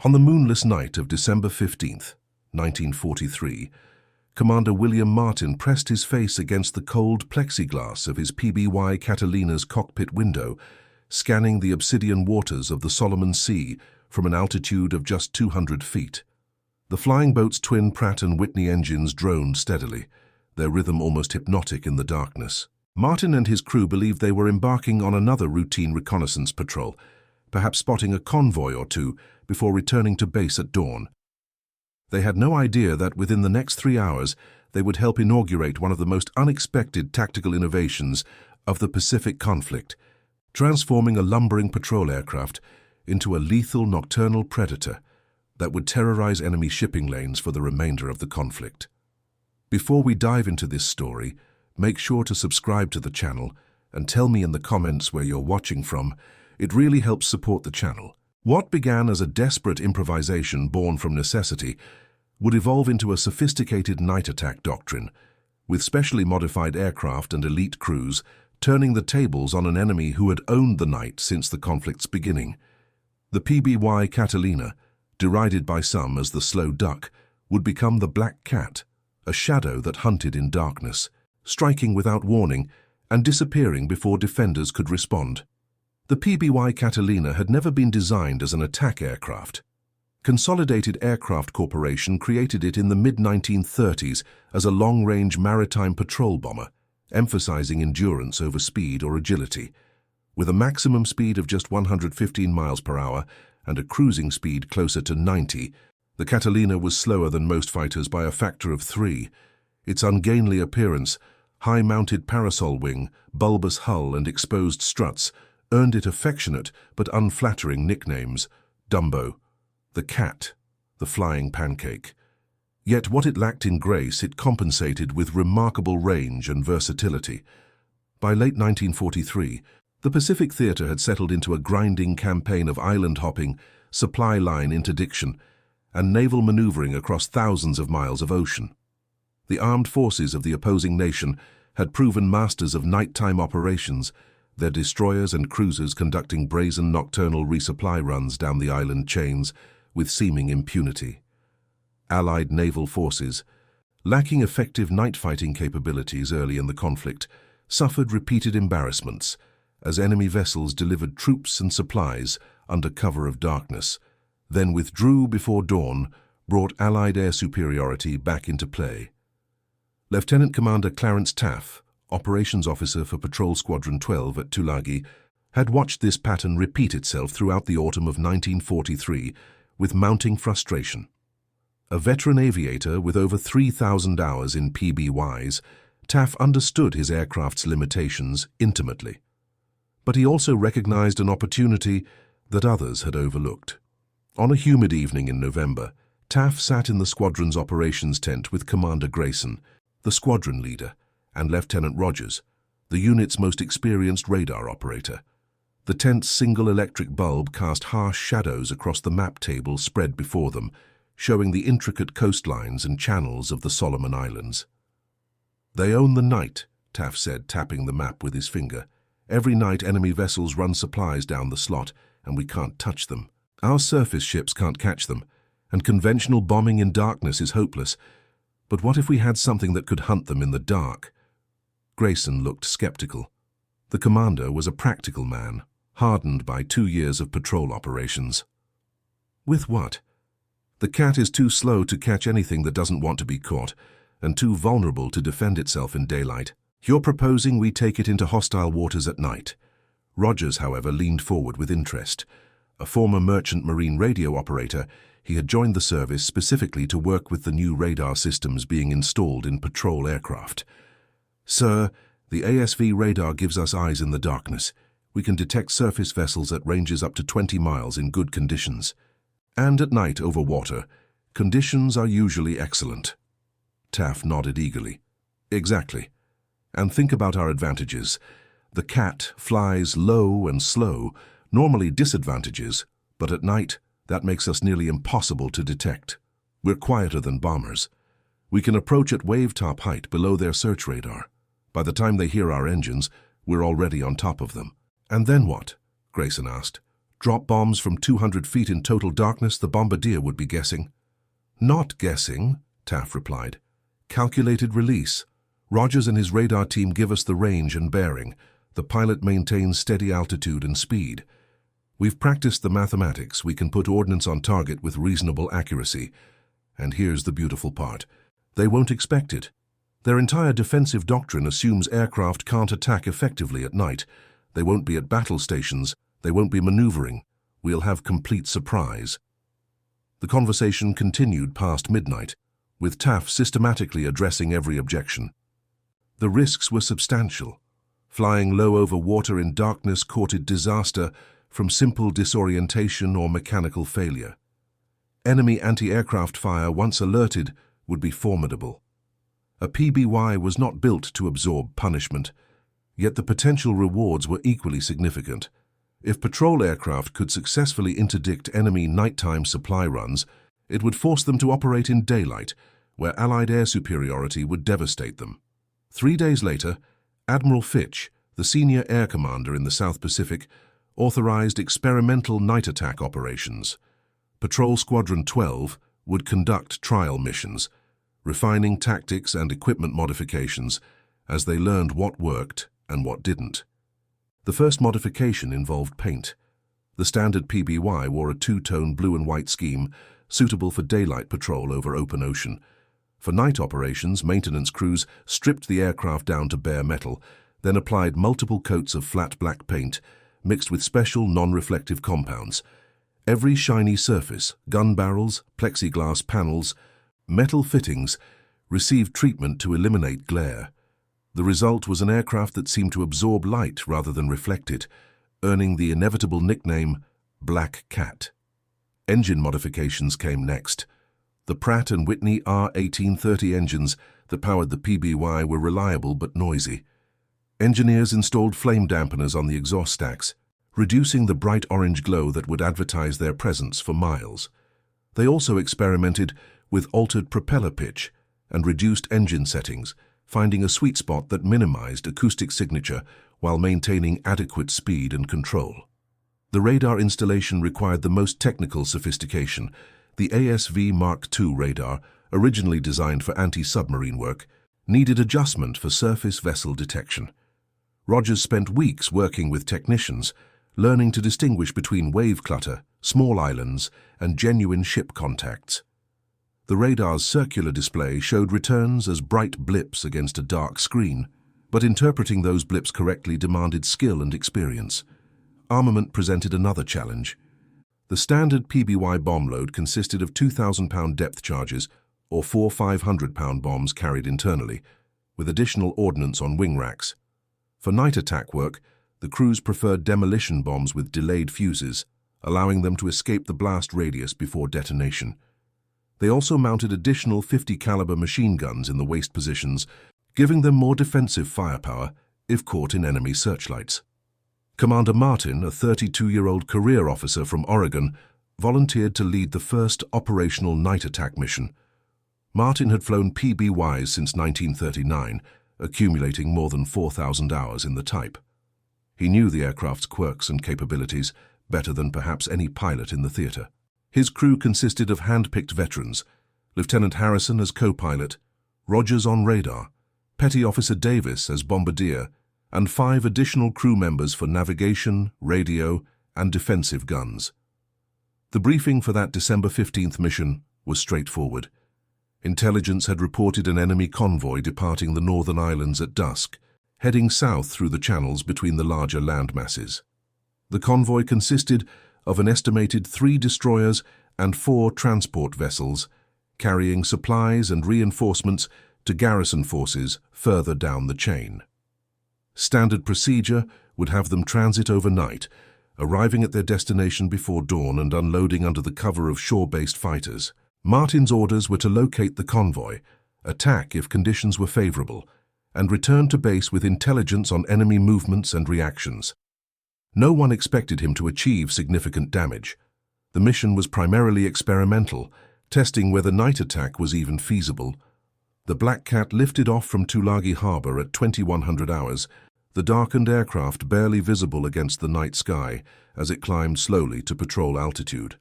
On the moonless night of December 15th, 1943, Commander William Martin pressed his face against the cold plexiglass of his PBY Catalina's cockpit window, scanning the obsidian waters of the Solomon Sea from an altitude of just 200 feet. The flying boat's twin Pratt & Whitney engines droned steadily, their rhythm almost hypnotic in the darkness. Martin and his crew believed they were embarking on another routine reconnaissance patrol, perhaps spotting a convoy or two before returning to base at dawn. They had no idea that within the next 3 hours they would help inaugurate one of the most unexpected tactical innovations of the Pacific conflict, transforming a lumbering patrol aircraft into a lethal nocturnal predator that would terrorize enemy shipping lanes for the remainder of the conflict. Before we dive into this story, make sure to subscribe to the channel and tell me in the comments where you're watching from. It really helps support the channel. What began as a desperate improvisation born from necessity would evolve into a sophisticated night attack doctrine, with specially modified aircraft and elite crews turning the tables on an enemy who had owned the night since the conflict's beginning. The PBY Catalina, derided by some as the slow duck, would become the black cat, a shadow that hunted in darkness, striking without warning and disappearing before defenders could respond. The PBY Catalina had never been designed as an attack aircraft. Consolidated Aircraft Corporation created it in the mid-1930s as a long-range maritime patrol bomber, emphasizing endurance over speed or agility. With a maximum speed of just 115 miles per hour and a cruising speed closer to 90, the Catalina was slower than most fighters by a factor of 3. Its ungainly appearance, high-mounted parasol wing, bulbous hull and exposed struts earned it affectionate but unflattering nicknames: Dumbo, the Cat, the Flying Pancake. Yet what it lacked in grace it compensated with remarkable range and versatility. By late 1943, the Pacific Theater had settled into a grinding campaign of island hopping, supply line interdiction, and naval maneuvering across thousands of miles of ocean. The armed forces of the opposing nation had proven masters of nighttime operations, their destroyers and cruisers conducting brazen nocturnal resupply runs down the island chains with seeming impunity. Allied naval forces, lacking effective night-fighting capabilities early in the conflict, suffered repeated embarrassments as enemy vessels delivered troops and supplies under cover of darkness, then withdrew before dawn, brought Allied air superiority back into play. Lieutenant Commander Clarence Taff, Operations Officer for Patrol Squadron 12 at Tulagi, had watched this pattern repeat itself throughout the autumn of 1943 with mounting frustration. A veteran aviator with over 3,000 hours in PBYs, Taff understood his aircraft's limitations intimately. But he also recognized an opportunity that others had overlooked. On a humid evening in November, Taff sat in the squadron's operations tent with Commander Grayson, the squadron leader, and Lieutenant Rogers, the unit's most experienced radar operator. The tent's single electric bulb cast harsh shadows across the map table spread before them, showing the intricate coastlines and channels of the Solomon Islands. "They own the night," Taff said, tapping the map with his finger. "Every night enemy vessels run supplies down the slot, and we can't touch them. Our surface ships can't catch them, and conventional bombing in darkness is hopeless. But what if we had something that could hunt them in the dark?" Grayson looked skeptical. The commander was a practical man, hardened by 2 years of patrol operations. "With what?" "The Cat is too slow to catch anything that doesn't want to be caught, and too vulnerable to defend itself in daylight. You're proposing we take it into hostile waters at night." Rogers, however, leaned forward with interest. A former merchant marine radio operator, he had joined the service specifically to work with the new radar systems being installed in patrol aircraft. "Sir, the ASV radar gives us eyes in the darkness. We can detect surface vessels at ranges up to 20 miles in good conditions. And at night over water, conditions are usually excellent." Taff nodded eagerly. "Exactly. And think about our advantages. The Cat flies low and slow, normally disadvantages, but at night, that makes us nearly impossible to detect. We're quieter than bombers. We can approach at wave-top height below their search radar. By the time they hear our engines, we're already on top of them." "And then what?" Grayson asked. Drop bombs from 200 feet in total darkness, the bombardier would be guessing. Not guessing, Taff replied. Calculated release. Rogers and his radar team give us the range and bearing. The pilot maintains steady altitude and speed. We've practiced the mathematics. We can put ordnance on target with reasonable accuracy. And here's the beautiful part. They won't expect it. Their entire defensive doctrine assumes aircraft can't attack effectively at night. They won't be at battle stations. They won't be maneuvering. We'll have complete surprise. The conversation continued past midnight, with Taff systematically addressing every objection. The risks were substantial. Flying low over water in darkness courted disaster from simple disorientation or mechanical failure. Enemy anti-aircraft fire, once alerted, would be formidable. A PBY was not built to absorb punishment, yet the potential rewards were equally significant. If patrol aircraft could successfully interdict enemy nighttime supply runs, it would force them to operate in daylight, where Allied air superiority would devastate them. 3 days later, Admiral Fitch, the senior air commander in the South Pacific, authorized experimental night attack operations. Patrol Squadron 12 would conduct trial missions, refining tactics and equipment modifications as they learned what worked and what didn't. The first modification involved paint. The standard PBY wore a two-tone blue and white scheme suitable for daylight patrol over open ocean. For night operations, maintenance crews stripped the aircraft down to bare metal, then applied multiple coats of flat black paint mixed with special non-reflective compounds. Every shiny surface, gun barrels, plexiglass panels, metal fittings, received treatment to eliminate glare. The result was an aircraft that seemed to absorb light rather than reflect it, earning the inevitable nickname Black Cat. Engine modifications came next. The Pratt & Whitney R1830 engines that powered the PBY were reliable but noisy. Engineers installed flame dampeners on the exhaust stacks, reducing the bright orange glow that would advertise their presence for miles. They also experimented with altered propeller pitch and reduced engine settings, finding a sweet spot that minimized acoustic signature while maintaining adequate speed and control. The radar installation required the most technical sophistication. The ASV Mark II radar, originally designed for anti-submarine work, needed adjustment for surface vessel detection. Rogers spent weeks working with technicians, learning to distinguish between wave clutter, small islands, and genuine ship contacts. The radar's circular display showed returns as bright blips against a dark screen, but interpreting those blips correctly demanded skill and experience. Armament presented another challenge. The standard PBY bomb load consisted of 2,000-pound depth charges, or 4 500-pound bombs carried internally, with additional ordnance on wing racks. For night attack work, the crews preferred demolition bombs with delayed fuses, allowing them to escape the blast radius before detonation. They also mounted additional 50-caliber machine guns in the waist positions, giving them more defensive firepower if caught in enemy searchlights. Commander Martin, a 32-year-old career officer from Oregon, volunteered to lead the first operational night attack mission. Martin had flown PBYs since 1939, accumulating more than 4,000 hours in the type. He knew the aircraft's quirks and capabilities better than perhaps any pilot in the theater. His crew consisted of hand-picked veterans, Lieutenant Harrison as co-pilot, Rogers on radar, Petty Officer Davis as bombardier, and 5 additional crew members for navigation, radio, and defensive guns. The briefing for that December 15th mission was straightforward. Intelligence had reported an enemy convoy departing the northern islands at dusk, heading south through the channels between the larger land masses. The convoy consisted of an estimated 3 destroyers and 4 transport vessels, carrying supplies and reinforcements to garrison forces further down the chain. Standard procedure would have them transit overnight, arriving at their destination before dawn and unloading under the cover of shore-based fighters. Martin's orders were to locate the convoy, attack if conditions were favorable, and return to base with intelligence on enemy movements and reactions. No one expected him to achieve significant damage. The mission was primarily experimental, testing whether night attack was even feasible. The Black Cat lifted off from Tulagi Harbor at 2100 hours, the darkened aircraft barely visible against the night sky as it climbed slowly to patrol altitude.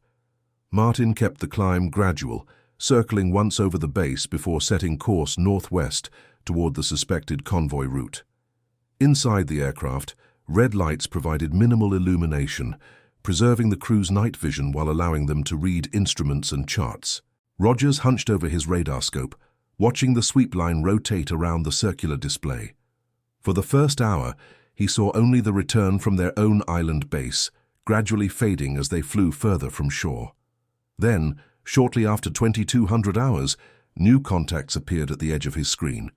Martin kept the climb gradual, circling once over the base before setting course northwest toward the suspected convoy route. Inside the aircraft, red lights provided minimal illumination, preserving the crew's night vision while allowing them to read instruments and charts. Rogers hunched over his radar scope, watching the sweep line rotate around the circular display. For the first hour, he saw only the return from their own island base, gradually fading as they flew further from shore. Then, shortly after 2200 hours, new contacts appeared at the edge of his screen.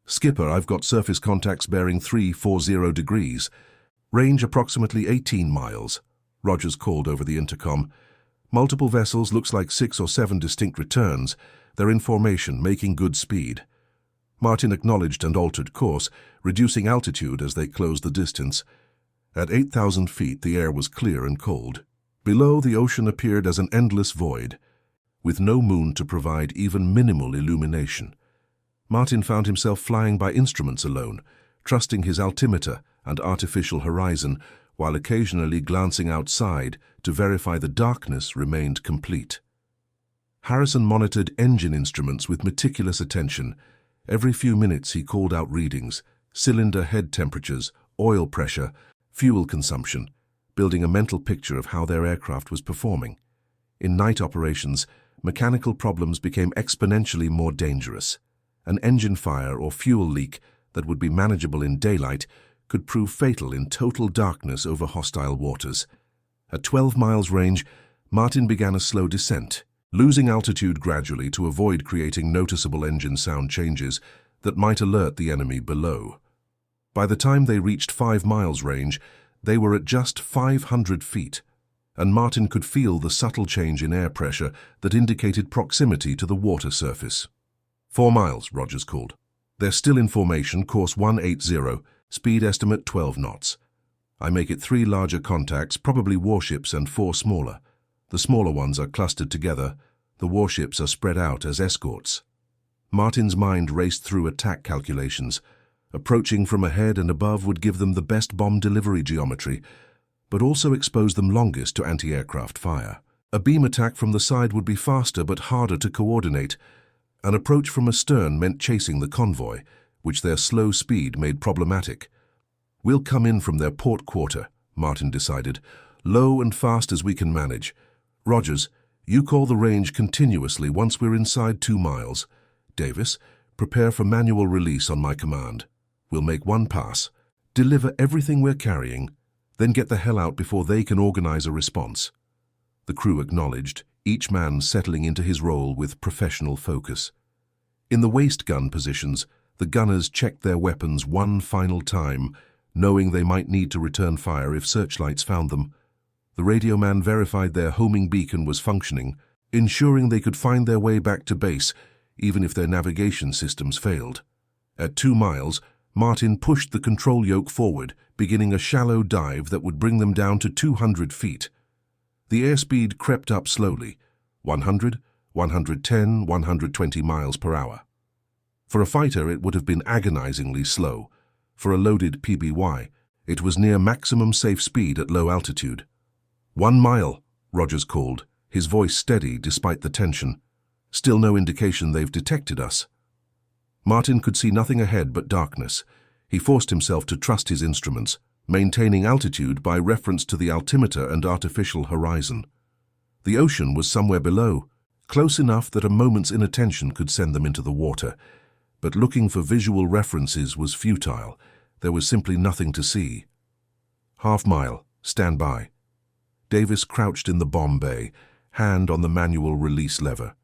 "Skipper, I've got surface contacts bearing 340 degrees. Range approximately 18 miles, Rogers called over the intercom. "Multiple vessels, looks like 6 or 7 distinct returns. They're in formation, making good speed." Martin acknowledged and altered course, reducing altitude as they closed the distance. At 8,000 feet, the air was clear and cold. Below, the ocean appeared as an endless void, with no moon to provide even minimal illumination. Martin found himself flying by instruments alone, trusting his altimeter and artificial horizon, while occasionally glancing outside to verify the darkness remained complete. Harrison monitored engine instruments with meticulous attention. Every few minutes he called out readings, cylinder head temperatures, oil pressure, fuel consumption, building a mental picture of how their aircraft was performing. In night operations, mechanical problems became exponentially more dangerous. An engine fire or fuel leak that would be manageable in daylight could prove fatal in total darkness over hostile waters. At 12 miles range, Martin began a slow descent, losing altitude gradually to avoid creating noticeable engine sound changes that might alert the enemy below. By the time they reached 5 miles range, they were at just 500 feet, and Martin could feel the subtle change in air pressure that indicated proximity to the water surface. 4 miles, Rogers called. "They're still in formation, course 180, speed estimate 12 knots. I make it 3 larger contacts, probably warships, and 4 smaller. The smaller ones are clustered together. The warships are spread out as escorts." Martin's mind raced through attack calculations. Approaching from ahead and above would give them the best bomb delivery geometry, but also expose them longest to anti-aircraft fire. A beam attack from the side would be faster but harder to coordinate. An approach from astern meant chasing the convoy, which their slow speed made problematic. "We'll come in from their port quarter," Martin decided, "low and fast as we can manage. Rogers, you call the range continuously once we're inside 2 miles. Davis, prepare for manual release on my command. We'll make 1 pass, deliver everything we're carrying, then get the hell out before they can organize a response." The crew acknowledged, each man settling into his role with professional focus. In the waist gun positions, the gunners checked their weapons one final time, knowing they might need to return fire if searchlights found them. The radio man verified their homing beacon was functioning, ensuring they could find their way back to base, even if their navigation systems failed. At 2 miles, Martin pushed the control yoke forward, beginning a shallow dive that would bring them down to 200 feet. The airspeed crept up slowly, 100, 110, 120 miles per hour. For a fighter, it would have been agonizingly slow. For a loaded PBY, it was near maximum safe speed at low altitude. 1 mile, Rogers called, his voice steady despite the tension. "Still no indication they've detected us." Martin could see nothing ahead but darkness. He forced himself to trust his instruments, maintaining altitude by reference to the altimeter and artificial horizon. The ocean was somewhere below, close enough that a moment's inattention could send them into the water. But looking for visual references was futile. There was simply nothing to see. "Half mile, stand by." Davis crouched in the bomb bay, hand on the manual release lever.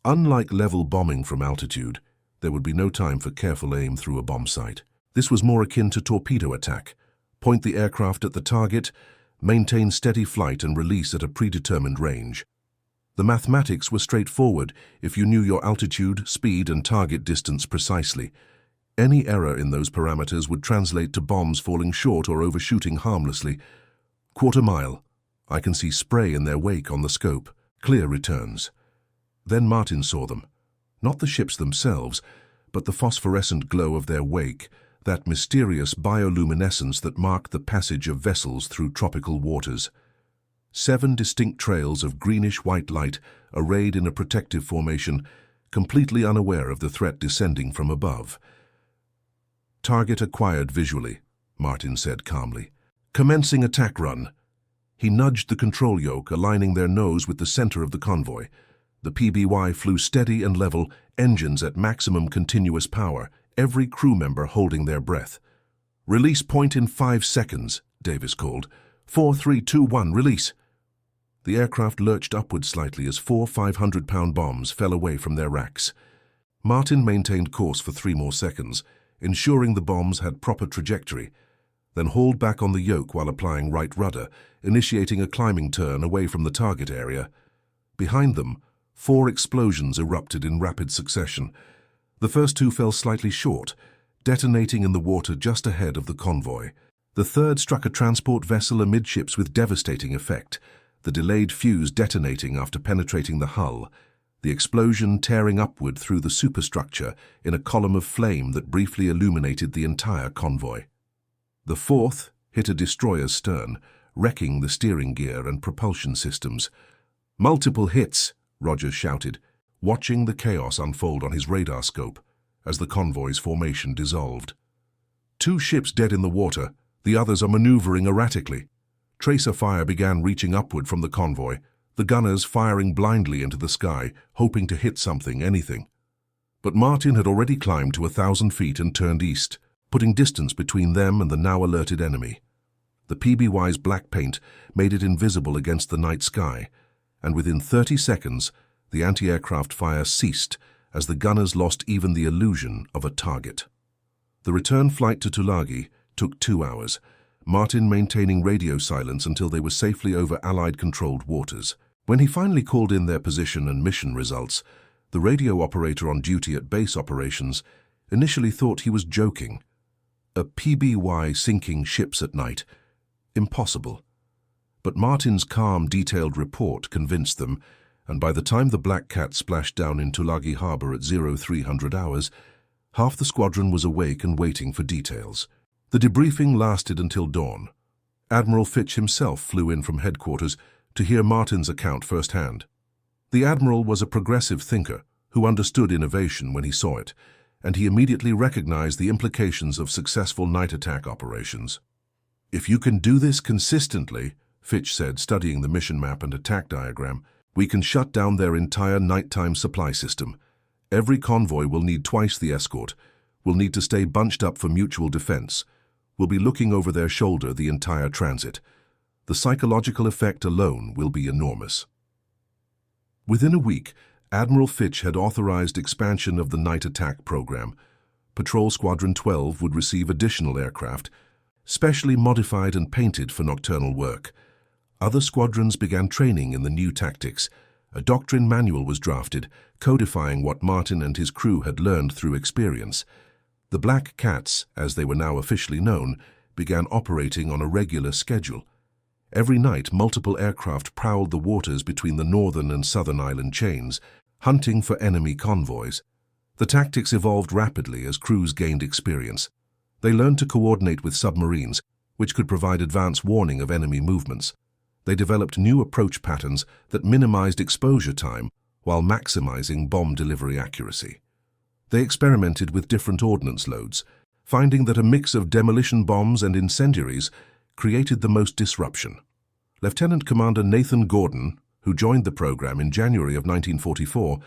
Unlike level bombing from altitude, there would be no time for careful aim through a bomb sight. This was more akin to torpedo attack. Point the aircraft at the target, maintain steady flight and release at a predetermined range. The mathematics were straightforward if you knew your altitude, speed, and target distance precisely. Any error in those parameters would translate to bombs falling short or overshooting harmlessly. 1/4 mile. I can see spray in their wake on the scope. Clear returns. Then Martin saw them. Not the ships themselves, but the phosphorescent glow of their wake, that mysterious bioluminescence that marked the passage of vessels through tropical waters. 7 distinct trails of greenish-white light arrayed in a protective formation, completely unaware of the threat descending from above. "Target acquired visually," Martin said calmly. "Commencing attack run." He nudged the control yoke, aligning their nose with the center of the convoy. The PBY flew steady and level, engines at maximum continuous power, every crew member holding their breath. "Release point in 5 seconds, Davis called. 4, 3, 2, 1, release." The aircraft lurched upward slightly as 4 500-pound bombs fell away from their racks. Martin maintained course for 3 more seconds, ensuring the bombs had proper trajectory, then hauled back on the yoke while applying right rudder, initiating a climbing turn away from the target area. Behind them, 4 explosions erupted in rapid succession. The first 2 fell slightly short, detonating in the water just ahead of the convoy. The third struck a transport vessel amidships with devastating effect, the delayed fuse detonating after penetrating the hull, the explosion tearing upward through the superstructure in a column of flame that briefly illuminated the entire convoy. The fourth hit a destroyer's stern, wrecking the steering gear and propulsion systems. "Multiple hits," Rogers shouted, watching the chaos unfold on his radar scope as the convoy's formation dissolved. "2 ships dead in the water, the others are maneuvering erratically." Tracer fire began reaching upward from the convoy, the gunners firing blindly into the sky, hoping to hit something, anything. But Martin had already climbed to 1,000 feet and turned east, putting distance between them and the now alerted enemy. The PBY's black paint made it invisible against the night sky, and within 30 seconds, the anti-aircraft fire ceased as the gunners lost even the illusion of a target. The return flight to Tulagi took 2 hours, Martin maintaining radio silence until they were safely over Allied-controlled waters. When he finally called in their position and mission results, the radio operator on duty at base operations initially thought he was joking. A PBY sinking ships at night? Impossible. But Martin's calm, detailed report convinced them, and by the time the Black Cat splashed down in Tulagi Harbor at 0300 hours, half the squadron was awake and waiting for details. The debriefing lasted until dawn. Admiral Fitch himself flew in from headquarters to hear Martin's account firsthand. The Admiral was a progressive thinker who understood innovation when he saw it, and he immediately recognized the implications of successful night attack operations. "If you can do this consistently," Fitch said, studying the mission map and attack diagram, "we can shut down their entire nighttime supply system. Every convoy will need twice the escort, will need to stay bunched up for mutual defense, will be looking over their shoulder the entire transit. The psychological effect alone will be enormous." Within a week, Admiral Fitch had authorized expansion of the night attack program. Patrol Squadron 12 would receive additional aircraft, specially modified and painted for nocturnal work. Other squadrons began training in the new tactics. A doctrine manual was drafted, codifying what Martin and his crew had learned through experience. The Black Cats, as they were now officially known, began operating on a regular schedule. Every night, multiple aircraft prowled the waters between the northern and southern island chains, hunting for enemy convoys. The tactics evolved rapidly as crews gained experience. They learned to coordinate with submarines, which could provide advance warning of enemy movements. They developed new approach patterns that minimized exposure time while maximizing bomb delivery accuracy. They experimented with different ordnance loads, finding that a mix of demolition bombs and incendiaries created the most disruption. Lieutenant Commander Nathan Gordon, who joined the program in January of 1944,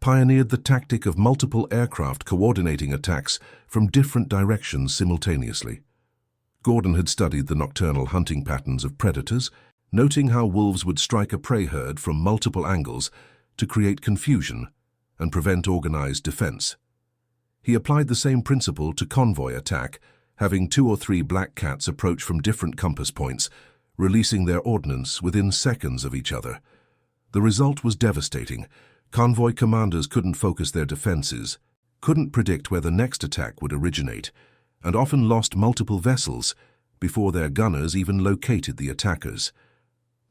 pioneered the tactic of multiple aircraft coordinating attacks from different directions simultaneously. Gordon had studied the nocturnal hunting patterns of predators, noting how wolves would strike a prey herd from multiple angles to create confusion and prevent organized defense. He applied the same principle to convoy attack, having 2 or 3 Black Cats approach from different compass points, releasing their ordnance within seconds of each other. The result was devastating. Convoy commanders couldn't focus their defenses, couldn't predict where the next attack would originate, and often lost multiple vessels before their gunners even located the attackers.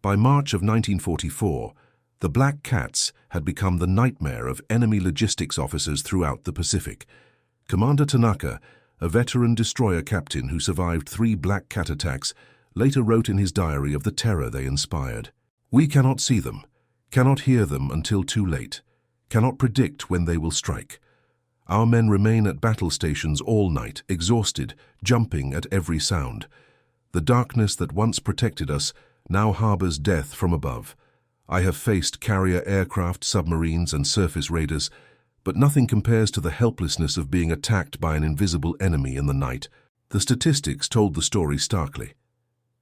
By March of 1944, the Black Cats had become the nightmare of enemy logistics officers throughout the Pacific. Commander Tanaka, a veteran destroyer captain who survived 3 Black Cat attacks, later wrote in his diary of the terror they inspired. "We cannot see them, cannot hear them until too late, cannot predict when they will strike. Our men remain at battle stations all night, exhausted, jumping at every sound. The darkness that once protected us now harbors death from above. I have faced carrier aircraft, submarines, and surface raiders, but nothing compares to the helplessness of being attacked by an invisible enemy in the night." The statistics told the story starkly.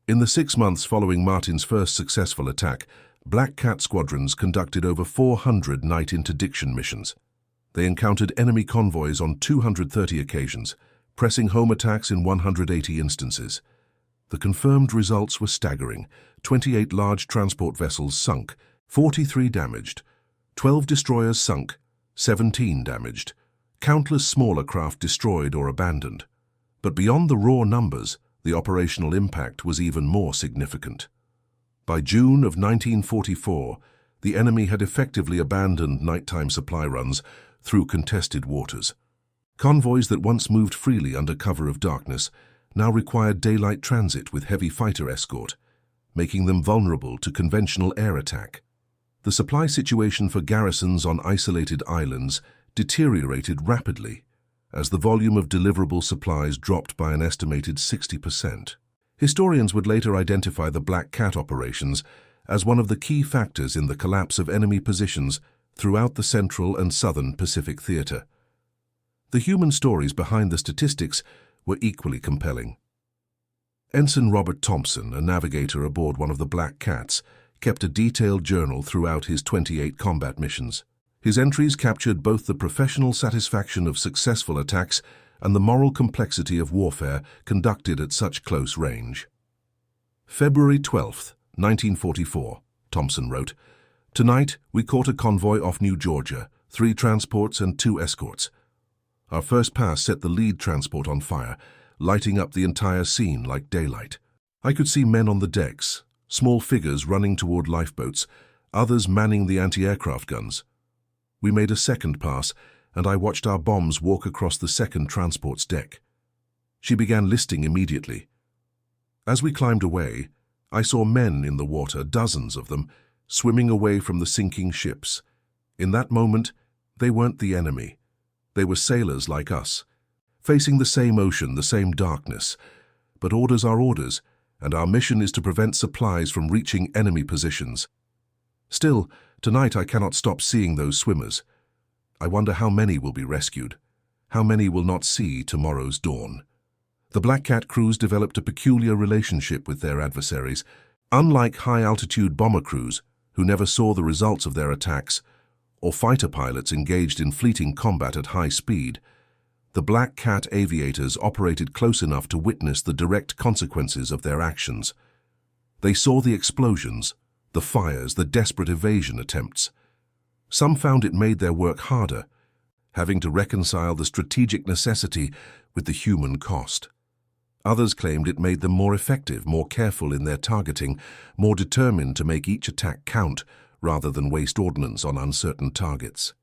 In the 6 months following Martin's first successful attack, Black Cat squadrons conducted over 400 night interdiction missions. They encountered enemy convoys on 230 occasions, pressing home attacks in 180 instances. The confirmed results were staggering. 28 large transport vessels sunk, 43 damaged, 12 destroyers sunk, 17 damaged, countless smaller craft destroyed or abandoned. But beyond the raw numbers, the operational impact was even more significant. By June of 1944, the enemy had effectively abandoned nighttime supply runs through contested waters. Convoys that once moved freely under cover of darkness now required daylight transit with heavy fighter escort, making them vulnerable to conventional air attack. The supply situation for garrisons on isolated islands deteriorated rapidly as the volume of deliverable supplies dropped by an estimated 60%. Historians would later identify the Black Cat operations as one of the key factors in the collapse of enemy positions throughout the Central and Southern Pacific Theater. The human stories behind the statistics were equally compelling. Ensign Robert Thompson, a navigator aboard one of the Black Cats, kept a detailed journal throughout his 28 combat missions. His entries captured both the professional satisfaction of successful attacks and the moral complexity of warfare conducted at such close range. February 12, 1944, Thompson wrote, "Tonight, we caught a convoy off New Georgia, 3 transports and 2 escorts. Our first pass set the lead transport on fire, lighting up the entire scene like daylight. I could see men on the decks, small figures running toward lifeboats, others manning the anti-aircraft guns. We made a second pass, and I watched our bombs walk across the second transport's deck. She began listing immediately. As we climbed away, I saw men in the water, dozens of them, swimming away from the sinking ships. In that moment, they weren't the enemy. They were sailors like us, facing the same ocean, the same darkness. But orders are orders, and our mission is to prevent supplies from reaching enemy positions. Still, tonight I cannot stop seeing those swimmers. I wonder how many will be rescued, how many will not see tomorrow's dawn." The Black Cat crews developed a peculiar relationship with their adversaries. Unlike high-altitude bomber crews, who never saw the results of their attacks, or fighter pilots engaged in fleeting combat at high speed, the Black Cat aviators operated close enough to witness the direct consequences of their actions. They saw the explosions, the fires, the desperate evasion attempts. Some found it made their work harder, having to reconcile the strategic necessity with the human cost. Others claimed it made them more effective, more careful in their targeting, more determined to make each attack count rather than waste ordnance on uncertain targets.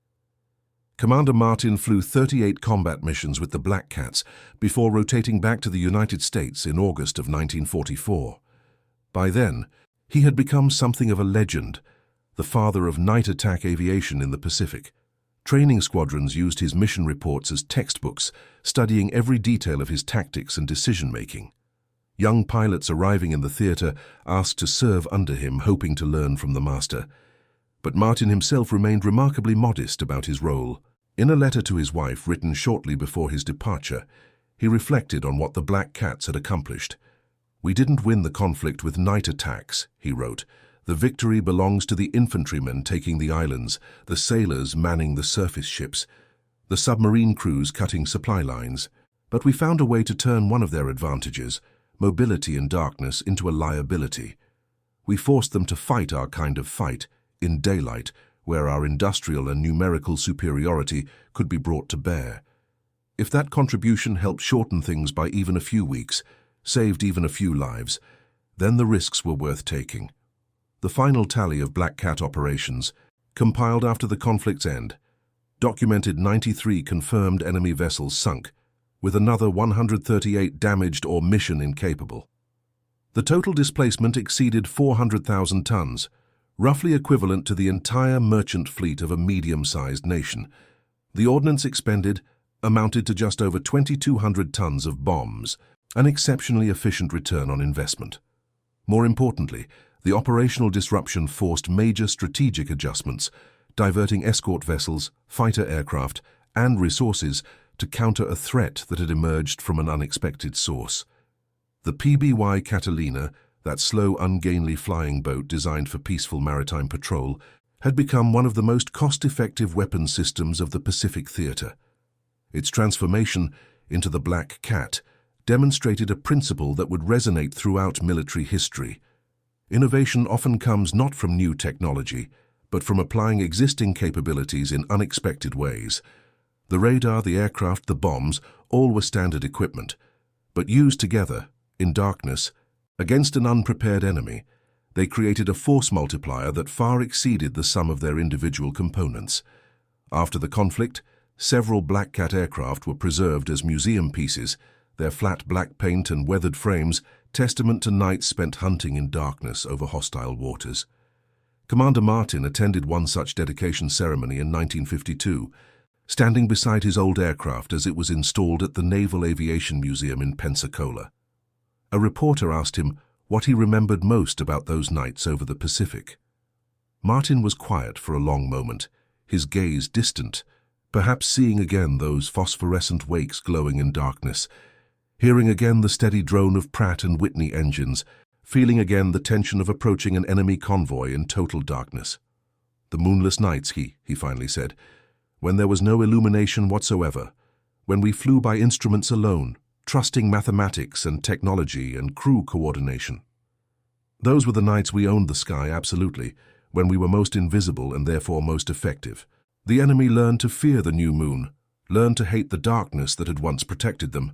Commander Martin flew 38 combat missions with the Black Cats before rotating back to the United States in August of 1944. By then, he had become something of a legend, the father of night attack aviation in the Pacific. Training squadrons used his mission reports as textbooks, studying every detail of his tactics and decision-making. Young pilots arriving in the theater asked to serve under him, hoping to learn from the master. But Martin himself remained remarkably modest about his role. In a letter to his wife written shortly before his departure, he reflected on what the Black Cats had accomplished. "We didn't win the conflict with night attacks," he wrote. "The victory belongs to the infantrymen taking the islands, the sailors manning the surface ships, the submarine crews cutting supply lines. But we found a way to turn one of their advantages, mobility in darkness, into a liability. We forced them to fight our kind of fight, in daylight, where our industrial and numerical superiority could be brought to bear. If that contribution helped shorten things by even a few weeks, saved even a few lives, then the risks were worth taking." The final tally of Black Cat operations, compiled after the conflict's end, documented 93 confirmed enemy vessels sunk, with another 138 damaged or mission incapable. The total displacement exceeded 400,000 tons, roughly equivalent to the entire merchant fleet of a medium-sized nation. The ordnance expended amounted to just over 2,200 tons of bombs, an exceptionally efficient return on investment. More importantly, the operational disruption forced major strategic adjustments, diverting escort vessels, fighter aircraft, and resources to counter a threat that had emerged from an unexpected source. The PBY Catalina, that slow, ungainly flying boat designed for peaceful maritime patrol, had become one of the most cost-effective weapon systems of the Pacific theater. Its transformation into the Black Cat demonstrated a principle that would resonate throughout military history. Innovation often comes not from new technology, but from applying existing capabilities in unexpected ways. The radar, the aircraft, the bombs, all were standard equipment, but used together, in darkness, against an unprepared enemy, they created a force multiplier that far exceeded the sum of their individual components. After the conflict, several Black Cat aircraft were preserved as museum pieces, their flat black paint and weathered frames testament to nights spent hunting in darkness over hostile waters. Commander Martin attended one such dedication ceremony in 1952, standing beside his old aircraft as it was installed at the Naval Aviation Museum in Pensacola. A reporter asked him what he remembered most about those nights over the Pacific. Martin was quiet for a long moment, his gaze distant, perhaps seeing again those phosphorescent wakes glowing in darkness, hearing again the steady drone of Pratt and Whitney engines, feeling again the tension of approaching an enemy convoy in total darkness. The moonless nights, he finally said, when there was no illumination whatsoever, when we flew by instruments alone, trusting mathematics and technology and crew coordination. Those were the nights we owned the sky absolutely, when we were most invisible and therefore most effective. The enemy learned to fear the new moon, learned to hate the darkness that had once protected them.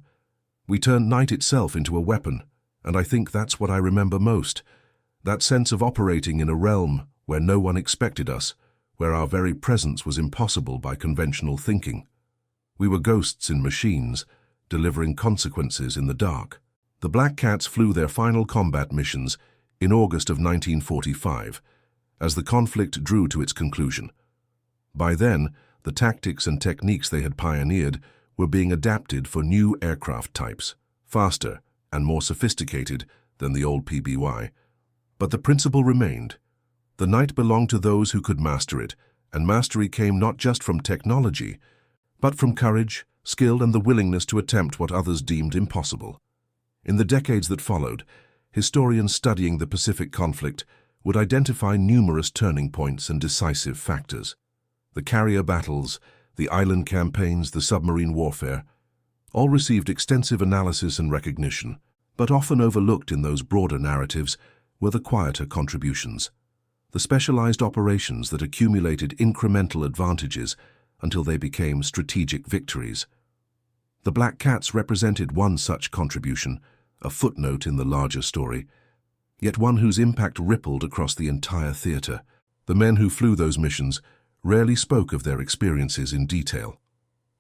We turned night itself into a weapon, and I think that's what I remember most, that sense of operating in a realm where no one expected us, where our very presence was impossible by conventional thinking. We were ghosts in machines, delivering consequences in the dark. The Black Cats flew their final combat missions in August of 1945, as the conflict drew to its conclusion. By then, the tactics and techniques they had pioneered were being adapted for new aircraft types, faster and more sophisticated than the old PBY. But the principle remained. The night belonged to those who could master it, and mastery came not just from technology, but from courage, skill, and the willingness to attempt what others deemed impossible. In the decades that followed, historians studying the Pacific conflict would identify numerous turning points and decisive factors. The carrier battles, the island campaigns, the submarine warfare, all received extensive analysis and recognition, but often overlooked in those broader narratives were the quieter contributions, the specialized operations that accumulated incremental advantages until they became strategic victories. The Black Cats represented one such contribution, a footnote in the larger story, yet one whose impact rippled across the entire theater. The men who flew those missions rarely spoke of their experiences in detail.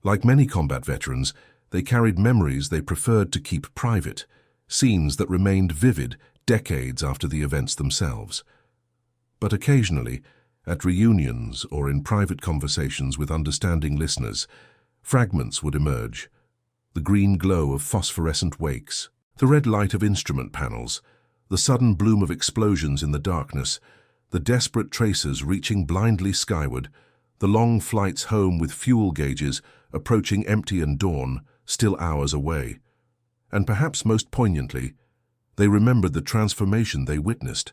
Like many combat veterans, they carried memories they preferred to keep private, scenes that remained vivid decades after the events themselves. But occasionally, at reunions or in private conversations with understanding listeners, fragments would emerge. The green glow of phosphorescent wakes, the red light of instrument panels, the sudden bloom of explosions in the darkness, the desperate tracers reaching blindly skyward, the long flights home with fuel gauges approaching empty and dawn, still hours away. And perhaps most poignantly, they remembered the transformation they witnessed,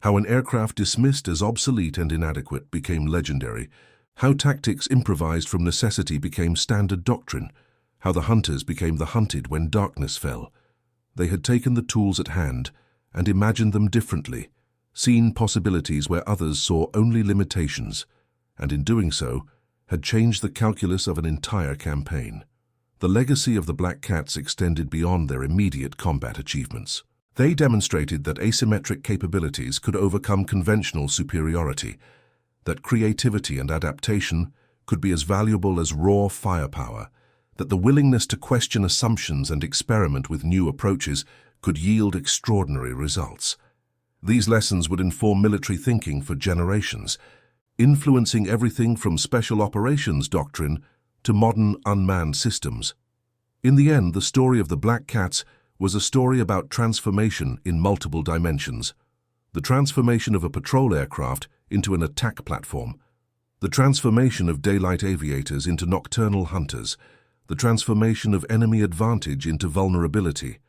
how an aircraft dismissed as obsolete and inadequate became legendary, how tactics improvised from necessity became standard doctrine, how the hunters became the hunted when darkness fell. They had taken the tools at hand and imagined them differently, seen possibilities where others saw only limitations, and in doing so, had changed the calculus of an entire campaign. The legacy of the Black Cats extended beyond their immediate combat achievements. They demonstrated that asymmetric capabilities could overcome conventional superiority, that creativity and adaptation could be as valuable as raw firepower, that the willingness to question assumptions and experiment with new approaches could yield extraordinary results. These lessons would inform military thinking for generations, influencing everything from special operations doctrine to modern unmanned systems. In the end, the story of the Black Cats was a story about transformation in multiple dimensions. The transformation of a patrol aircraft into an attack platform, the transformation of daylight aviators into nocturnal hunters, the transformation of enemy advantage into vulnerability,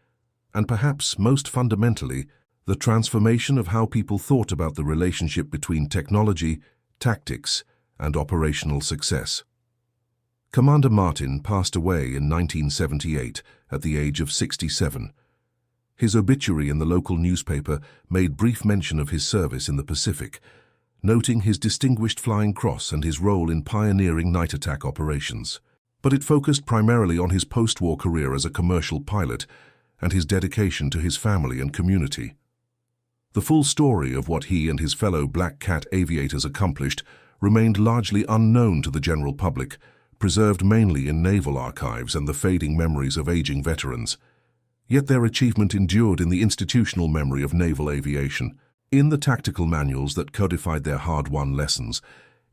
and perhaps most fundamentally, the transformation of how people thought about the relationship between technology, tactics, and operational success. Commander Martin passed away in 1978 at the age of 67. His obituary in the local newspaper made brief mention of his service in the Pacific, noting his distinguished flying cross and his role in pioneering night attack operations. But it focused primarily on his post-war career as a commercial pilot and his dedication to his family and community. The full story of what he and his fellow Black Cat aviators accomplished remained largely unknown to the general public, preserved mainly in naval archives and the fading memories of aging veterans. Yet their achievement endured in the institutional memory of naval aviation, in the tactical manuals that codified their hard-won lessons,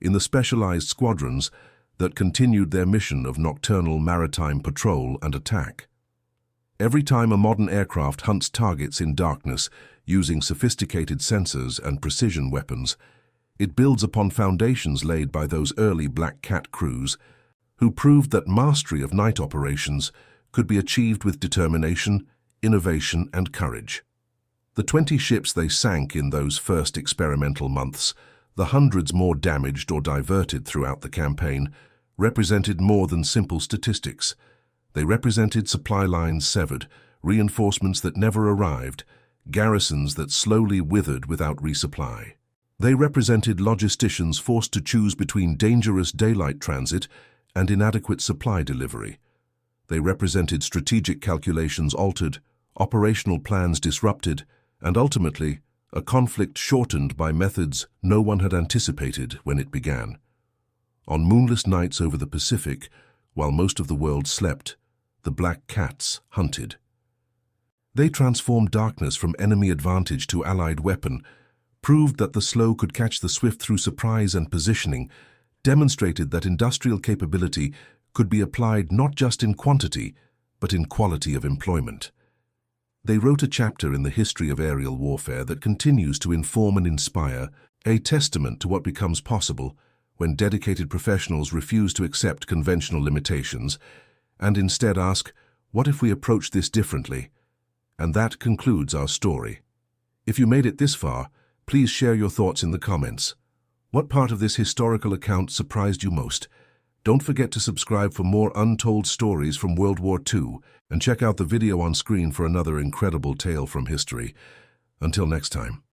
in the specialized squadrons that continued their mission of nocturnal maritime patrol and attack. Every time a modern aircraft hunts targets in darkness using sophisticated sensors and precision weapons, it builds upon foundations laid by those early Black Cat crews who proved that mastery of night operations could be achieved with determination, innovation, and courage. The 20 ships they sank in those first experimental months, the hundreds more damaged or diverted throughout the campaign, represented more than simple statistics. They represented supply lines severed, reinforcements that never arrived, garrisons that slowly withered without resupply. They represented logisticians forced to choose between dangerous daylight transit and inadequate supply delivery. They represented strategic calculations altered, operational plans disrupted, and ultimately, a conflict shortened by methods no one had anticipated when it began. On moonless nights over the Pacific, while most of the world slept, the Black Cats hunted. They transformed darkness from enemy advantage to allied weapon, proved that the slow could catch the swift through surprise and positioning, demonstrated that industrial capability could be applied not just in quantity, but in quality of employment. They wrote a chapter in the history of aerial warfare that continues to inform and inspire, a testament to what becomes possible when dedicated professionals refuse to accept conventional limitations and instead ask, what if we approach this differently? And that concludes our story. If you made it this far, please share your thoughts in the comments. What part of this historical account surprised you most? Don't forget to subscribe for more untold stories from World War II and check out the video on screen for another incredible tale from history. Until next time.